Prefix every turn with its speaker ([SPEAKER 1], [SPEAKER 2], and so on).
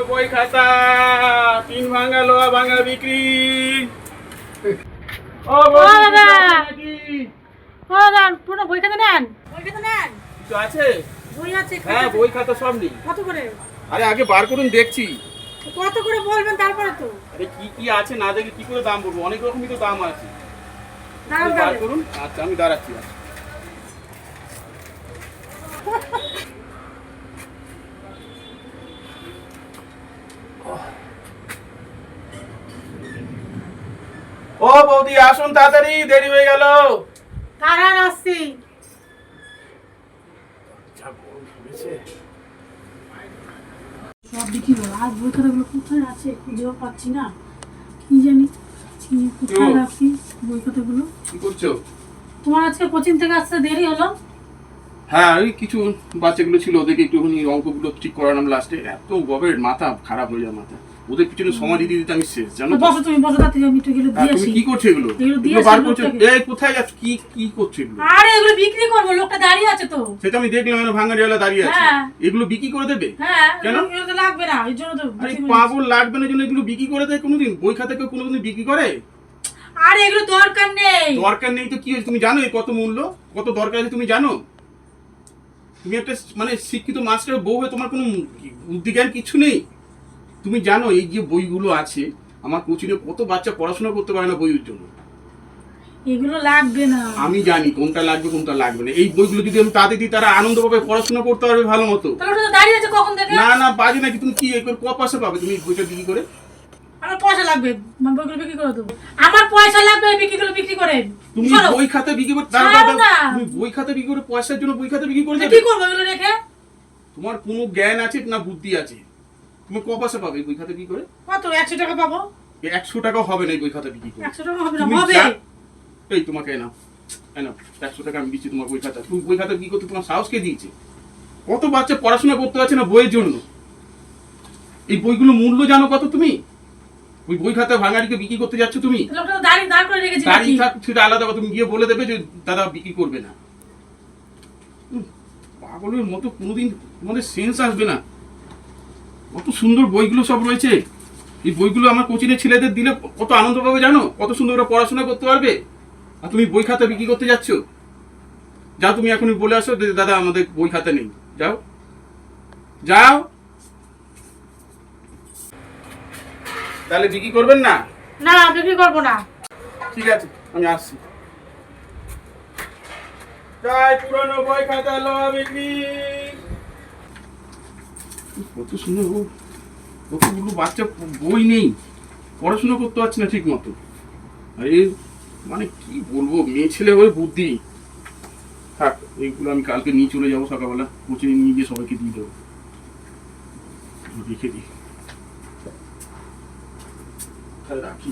[SPEAKER 1] বই খাতা 3 ভাঙা লোহা ভাঙা বিক্রি। ও
[SPEAKER 2] দাদা
[SPEAKER 1] নাকি
[SPEAKER 2] ও দাদা পুরো বই খাতা নেন, বই খাতা নেন।
[SPEAKER 1] কিছু আছে?
[SPEAKER 2] বই আছে,
[SPEAKER 1] হ্যাঁ বই খাতা সব নেই।
[SPEAKER 2] কত করে?
[SPEAKER 1] আরে আগে বার করুন দেখছি।
[SPEAKER 2] কত করে বলবেন তারপরে তো।
[SPEAKER 1] আরে কি কি আছে না দেখে কি করে দাম বলবো, অনেক রকমই তো দাম আছে।
[SPEAKER 2] দাঁড়ান
[SPEAKER 1] বার
[SPEAKER 2] তাহলে।
[SPEAKER 1] করুন। আচ্ছা আমি দাঁড়াচ্ছি। ও বৌদি আসুন তাড়াতাড়ি, দেরি হয়ে গেল।
[SPEAKER 2] দাঁড়ান আসছি। সব বিক্রি হলো। আর বই খাতাগুলো কোথায় আছে খুঁজেও পাচ্ছি না, কি জানি কোথায় রাখছি বই খাতাগুলো।
[SPEAKER 1] কি করছো?
[SPEAKER 2] তোমার আজকে কোচিং থেকে আসতে দেরি হলো।
[SPEAKER 1] হ্যাঁ ওই কিছু বাচ্চাগুলো ছিল, ওদেরকে একটুখানি অঙ্কগুলো ঠিক করালাম লাস্টে। এত গবের মাথা খারাপ হয়ে যায় মাথা, ওদের পিছনে সময় দিতে দিতে আমি শেষ, জানো তো?
[SPEAKER 2] বসো তুমি, বসো তাড়াতাড়ি, আমি একটু এগুলো দিয়ে
[SPEAKER 1] তুমি
[SPEAKER 2] আসি।
[SPEAKER 1] কি করছো এগুলো?
[SPEAKER 2] এগুলো দিয়ে
[SPEAKER 1] এগুলো বার
[SPEAKER 2] আসি
[SPEAKER 1] করছো?
[SPEAKER 2] লোকটাকে।
[SPEAKER 1] এই কোথায় যাচ্ছ? কি কি করছো এগুলো?
[SPEAKER 2] আরে এগুলো বিক্রি করবো, লোকটা দাঁড়িয়ে আছে তো।
[SPEAKER 1] সেটা আমি দেখলাম, একটা ভাঙারিওয়ালা দাঁড়িয়ে আছে।
[SPEAKER 2] হ্যাঁ।
[SPEAKER 1] এগুলো বিক্রি করে দেবে?
[SPEAKER 2] হ্যাঁ
[SPEAKER 1] কেন?
[SPEAKER 2] এগুলো তো লাগবে না, এই জন্য তো
[SPEAKER 1] আরে
[SPEAKER 2] বিক্রি করে
[SPEAKER 1] পাগল লাগবে না জন্য এগুলো বিক্রি করে দেয় কোনোদিন? বই খাতা কেউ কোনোদিন বিক্রি করে?
[SPEAKER 2] দিচ্ছি। আরে এগুলো দরকার নেই।
[SPEAKER 1] দরকার নেই তো কি হয়েছে? তুমি জানো এর কত মূল্য, কত দরকার আছে তুমি জানো? তুমি একটা মানে শিক্ষিত মাস্টার বউ হয়ে তোমার কোনো বুদ্ধি জ্ঞান কিছু নেই? তুমি জানো এই যে বইগুলো আছে, আমার কোচিংয়ে কত বাচ্চা পড়াশোনা করতে পারে না বইয়ের জন্য।
[SPEAKER 2] এগুলো লাগবে না।
[SPEAKER 1] আমি জানি কোনটা লাগবে কোনটা লাগবে না। এই বইগুলো যদি আমি তাদের দিই, তারা আনন্দভাবে পড়াশোনা করতে পারবে ভালো মতো।
[SPEAKER 2] তাহলে ওটা তো দাঁড়িয়ে আছে কখন থেকে।
[SPEAKER 1] না না বাজে নাকি? তুমি কি ক পয়সা পাবে তুমি বইটা বিক্রি করে?
[SPEAKER 2] আমার পয়সা লাগবে, মানে বইগুলো বিক্রি করে দেবো। আমার পয়সা লাগবে বিক্রিগুলো বিক্রি করে।
[SPEAKER 1] তুমি
[SPEAKER 2] সরো।
[SPEAKER 1] বই খাতা বিক্রি করে
[SPEAKER 2] ছাড়ো না।
[SPEAKER 1] তুমি বই খাতা বিক্রি করে পয়সার জন্য বই খাতা বিক্রি করে
[SPEAKER 2] তো
[SPEAKER 1] দেবে?
[SPEAKER 2] কি করবো এগুলো রেখে?
[SPEAKER 1] তোমার কোনো জ্ঞান আছে না বুদ্ধি আছে? তুমি ক পয়সা পাবে বই খাতা বিক্রি করে?
[SPEAKER 2] কত? 100 টাকা পাবো।
[SPEAKER 1] 100 টাকা হবে না এই বই খাতা বিক্রি করে।
[SPEAKER 2] 100 টাকা হবে না।
[SPEAKER 1] তুমি
[SPEAKER 2] হবে।
[SPEAKER 1] এই তোমাকে এনাও 100 টাকা আমি দিচ্ছি তোমার বই খাতা। তুমি বই খাতা বিক্রি করতে তোমার সাহস কে দিয়েছে? কত বাচ্চা পড়াশোনা করতে পারছে না বইয়ের জন্য। এই বইগুলো মূল্য জানো কত তুমি? ওই বই খাতা ভাঙারিকে বিক্রি করতে যাচ্ছ তুমি?
[SPEAKER 2] লোকটা তো দাঁড় করে রেখেছি নাকি?
[SPEAKER 1] দাঁড়িয়ে থাক সেটা আলাদা কথা, তুমি গিয়ে বলে দেবে যে দাদা বিক্রি করবে না। পাগলের মতো কোনোদিন তোমাদের সেন্স আসবে না। কত সুন্দর বইগুলো সব রয়েছে। এই বইগুলো আমার কোচিংয়ের ছেলেদের দিলে কত আনন্দ পাবে জানো? কত সুন্দর ওরা পড়াশোনা করতে পারবে। আর তুমি বই খাতা বিক্রি করতে যাচ্ছ? যাও তুমি এখনই বলে আসো যে দাদা আমাদের বই খাতা নেই। যাও যাও। তাহলে বিক্রি করবেন না?
[SPEAKER 2] না বিক্রি করবো না।
[SPEAKER 1] ঠিক আছে আমি আসছি। যাই পুরনো বই খাতা লোহা বিক্রি। কত সুন্দর কতগুলো বাচ্চা বই নেই, পড়াশোনা করতে পারছে না ঠিক মতো। আরে মানে কি বলবো, মেয়ে ছেলে হয়ে বুদ্ধি। থাক এইগুলো আমি কালকে নিয়ে চলে যাবো, সকালবেলা কোচিংয়ে নিয়ে গিয়ে সবাইকে দিয়ে দেবো। রেখে দিই, রাখি।